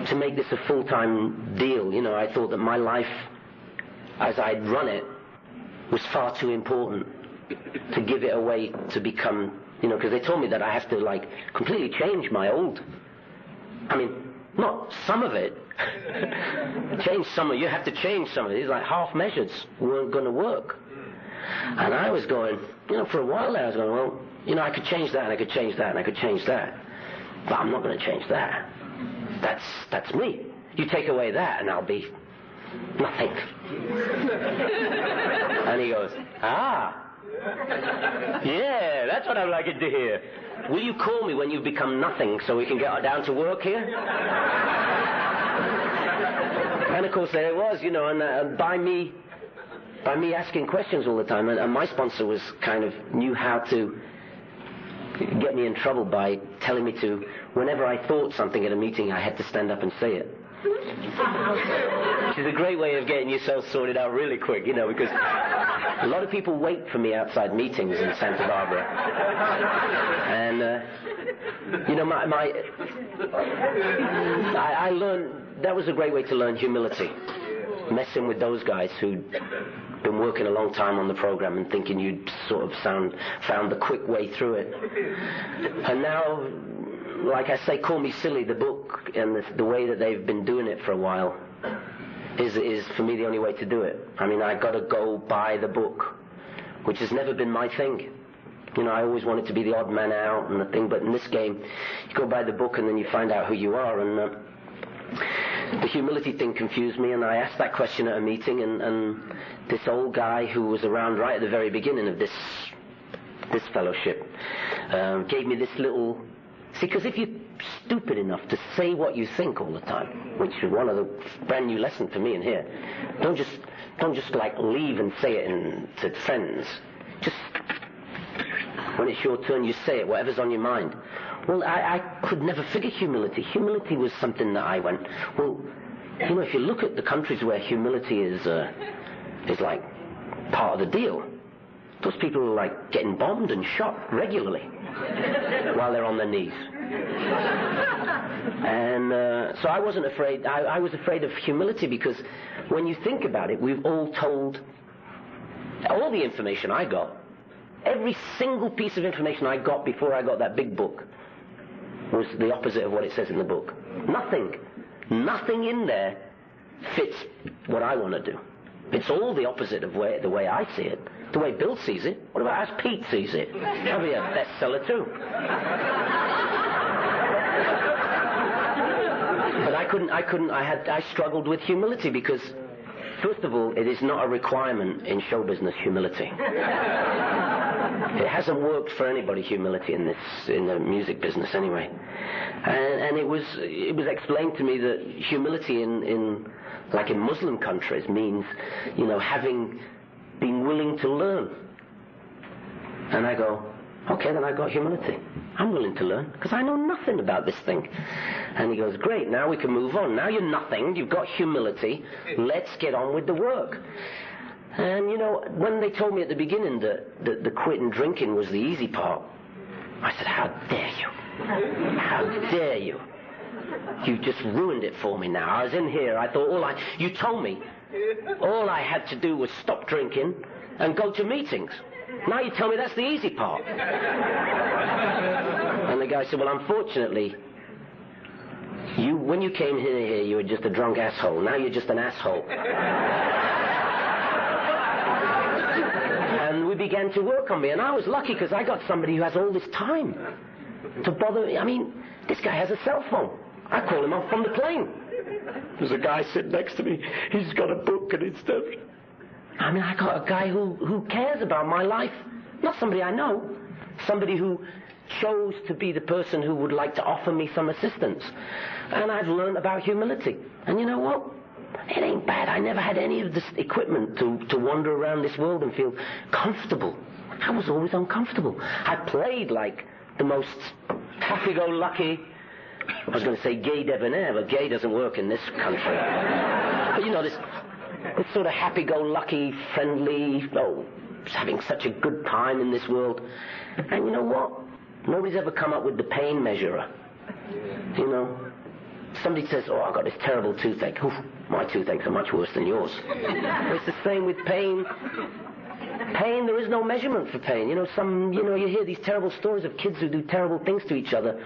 to make this a full-time deal. I thought that my life, as I'd run it, was far too important to give it away to become, because they told me that I have to, completely change my old... not some of it. You have to change some of it. These half measures weren't going to work. And I was going, for a while there I was going, well, I could change that and I could change that and I could change that. But I'm not going to change that. That's me. You take away that and I'll be nothing. And he goes, yeah, that's what I'd like it to hear. Will you call me when you become nothing so we can get down to work here? And of course there it was, and by me asking questions all the time, and my sponsor was knew how to get me in trouble by telling me to, whenever I thought something at a meeting, I had to stand up and say it. Which is a great way of getting yourself sorted out really quick, because a lot of people wait for me outside meetings in Santa Barbara. And, I learned, that was a great way to learn humility. Messing with those guys who'd been working a long time on the program and thinking you'd sort of found the quick way through it. And now, like I say, call me silly, the book and the way that they've been doing it for a while is for me the only way to do it. I got to go buy the book, which has never been my thing. I always wanted to be the odd man out and the thing, but in this game, you go buy the book and then you find out who you are. And the humility thing confused me, and I asked that question at a meeting, and this old guy who was around right at the very beginning of this fellowship gave me this little... See, because if you're stupid enough to say what you think all the time, which is one of the brand new lessons for me in here, don't just leave and say it to friends. Just when it's your turn, you say it, whatever's on your mind. Well, I could never figure humility. Humility was something that I went, well, if you look at the countries where humility is part of the deal, those people are getting bombed and shot regularly while they're on their knees. And so I wasn't afraid. I was afraid of humility because when you think about it, we've all told all the information I got, every single piece of information I got before I got that big book was the opposite of what it says in the book. Nothing in there fits what I want to do. It's all the opposite of the way I see it. The way Bill sees it. What about as Pete sees it? That'll be a bestseller too. But I struggled with humility because, first of all, it is not a requirement in show business, humility. It hasn't worked for anybody, humility, in the music business anyway. And it was explained to me that humility in Muslim countries means, having been willing to learn. And I go, okay, then I've got humility. I'm willing to learn because I know nothing about this thing. And he goes, great, now we can move on. Now you're nothing, you've got humility, let's get on with the work. And, when they told me at the beginning that the quitting drinking was the easy part, I said, how dare you? How dare you? You've just ruined it for me now. I was in here, I thought, you told me all I had to do was stop drinking and go to meetings. Now you tell me that's the easy part. And the guy said, well, unfortunately, when you came here, you were just a drunk asshole. Now you're just an asshole. And we began to work on me. And I was lucky because I got somebody who has all this time to bother me. I mean, this guy has a cell phone. I call him up from the plane. There's a guy sitting next to me. He's got a book and it's there. I mean, I got a guy who cares about my life. Not somebody I know. Somebody who chose to be the person who would like to offer me some assistance. And I've learned about humility. And you know what? It ain't bad. I never had any of this equipment to wander around this world and feel comfortable. I was always uncomfortable. I played like the most happy-go-lucky, I was going to say gay debonair, but gay doesn't work in this country. But you know, this sort of happy-go-lucky, friendly, just having such a good time in this world. And you know what? Nobody's ever come up with the pain measurer. You know? Somebody says, I've got this terrible toothache. Oof, my toothaches are much worse than yours. It's the same with pain. Pain, there is no measurement for pain. You know, you hear these terrible stories of kids who do terrible things to each other.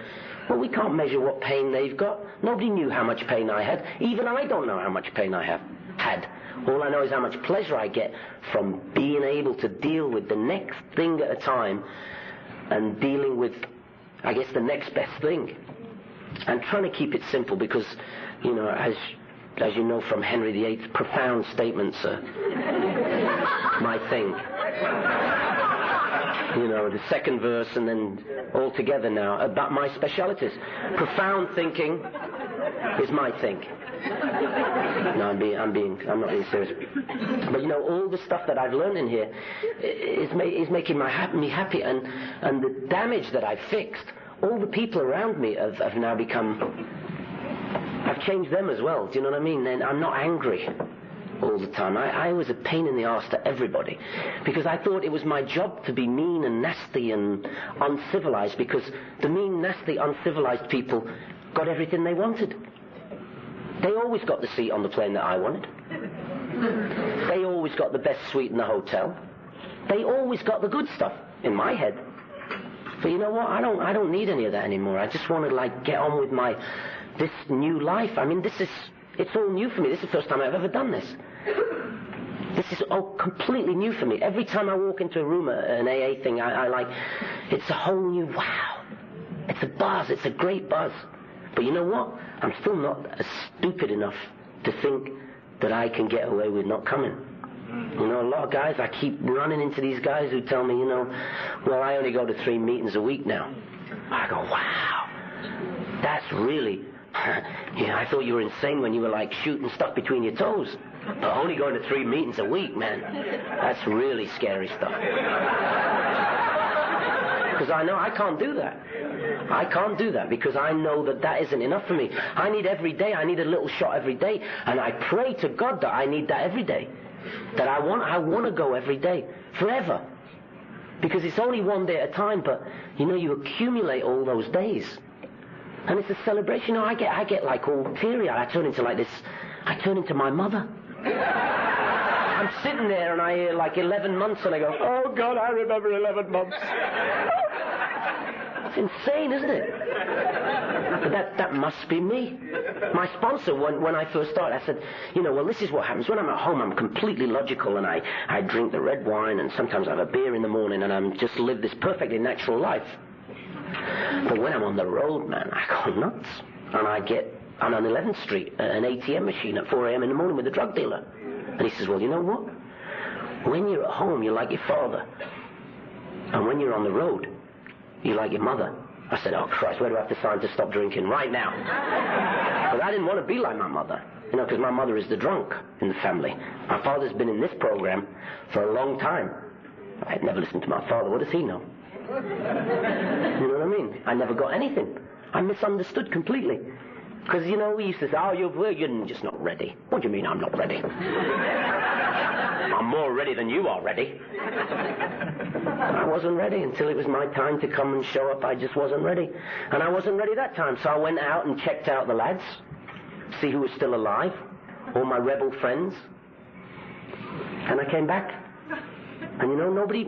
Well, we can't measure what pain they've got. Nobody knew how much pain I had. Even I don't know how much pain I have had. All I know is how much pleasure I get from being able to deal with the next thing at a time and dealing with, I guess, the next best thing. And trying to keep it simple because, you know, as you know from Henry VIII, profound statements are my thing. You know, the second verse and then all together now about my specialities. Profound thinking is my thing. No, I'm not being serious. But you know, all the stuff that I've learned in here is making me happy, and the damage that I've fixed, all the people around me have now become, I've changed them as well, do you know what I mean? And I'm not angry all the time. I was a pain in the arse to everybody because I thought it was my job to be mean and nasty and uncivilized, because the mean, nasty, uncivilized people got everything they wanted. They always got the seat on the plane that I wanted. They always got the best suite in the hotel. They always got the good stuff in my head. But you know what? I don't need any of that anymore. I just want to get on with this new life. I mean, it's all new for me. This is the first time I've ever done this. This is all completely new for me. Every time I walk into a room, an AA thing, it's a whole new wow. It's a buzz. It's a great buzz. But you know what? I'm still not stupid enough to think that I can get away with not coming. You know, a lot of guys, I keep running into these guys who tell me, you know, well, I only go to 3 meetings a week now. I go, wow, that's really, yeah, I thought you were insane when you were shooting stuff between your toes. But only going to 3 meetings a week, man, that's really scary stuff. Because I know I can't do that. I can't do that because I know that isn't enough for me. I need every day. I need a little shot every day. And I pray to God that I need that every day. That I want to go every day. Forever. Because it's only one day at a time, but, you know, you accumulate all those days. And it's a celebration. You know, I get all teary-eyed. I turn into my mother. I'm sitting there and I hear 11 months and I go, oh God, I remember 11 months. It's insane, isn't it? But that must be me. My sponsor, when I first started, I said, you know, well, this is what happens. When I'm at home, I'm completely logical and I drink the red wine and sometimes I have a beer in the morning and I'm just live this perfectly natural life. But when I'm on the road, man, I go nuts. And I'm on 11th Street at an ATM machine at 4 a.m. in the morning with a drug dealer. And he says, well, you know what? When you're at home, you're like your father. And when you're on the road, you're like your mother. I said, oh, Christ, where do I have to sign to stop drinking? Right now. But I didn't want to be like my mother, you know, because my mother is the drunk in the family. My father's been in this program for a long time. I had never listened to my father. What does he know? You know what I mean? I never got anything. I misunderstood completely. Because, you know, we used to say, oh, you're just not ready. What do you mean I'm not ready? I'm more ready than you are ready. I wasn't ready until it was my time to come and show up. I just wasn't ready. And I wasn't ready that time. So I went out and checked out the lads, see who was still alive, all my rebel friends. And I came back. And, you know, nobody,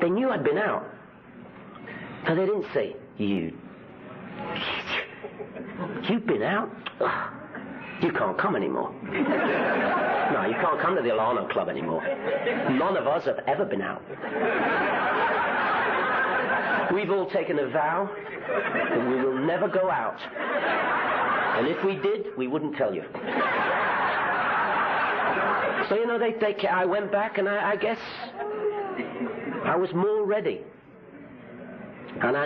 they knew I'd been out. But they didn't say, you've been out? Ugh. you can't come anymore. No, you can't come to the Alano Club anymore. None of us have ever been out. We've all taken a vow that we will never go out. And if we did, we wouldn't tell you. So, you know, I went back, and I guess I was more ready. And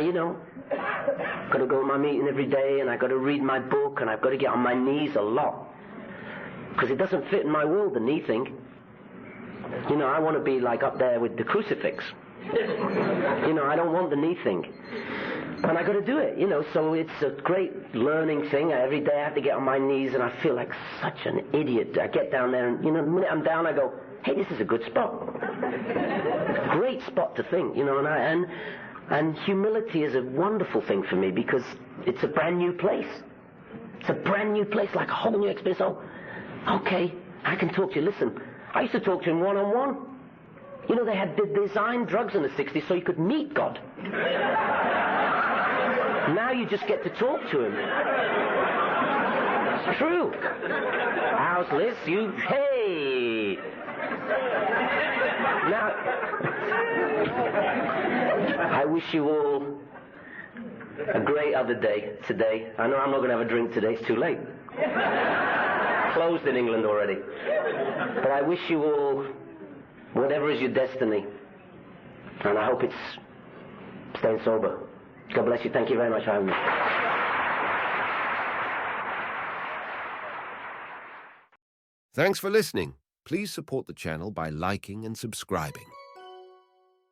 got to go to my meeting every day, and I got to read my book, and I've got to get on my knees a lot. Because it doesn't fit in my world, the knee thing. You know, I want to be like up there with the crucifix. You know, I don't want the knee thing. And I got to do it, you know, so it's a great learning thing. Every day I have to get on my knees, and I feel like such an idiot. I get down there, and, you know, the minute I'm down, I go, hey, this is a good spot. Great spot to think, you know, and humility is a wonderful thing for me because it's a brand new place. It's a brand new place, like a whole new experience. Oh, okay, I can talk to you. Listen, I used to talk to him one-on-one. You know, they designed drugs in the 60s so you could meet God. Now you just get to talk to him. It's true. How's Liz? Hey! Now, I wish you all a great other day today. I know I'm not going to have a drink today. It's too late. Closed in England already. But I wish you all whatever is your destiny. And I hope it's staying sober. God bless you. Thank you very much for having me. Thanks for listening. Please support the channel by liking and subscribing.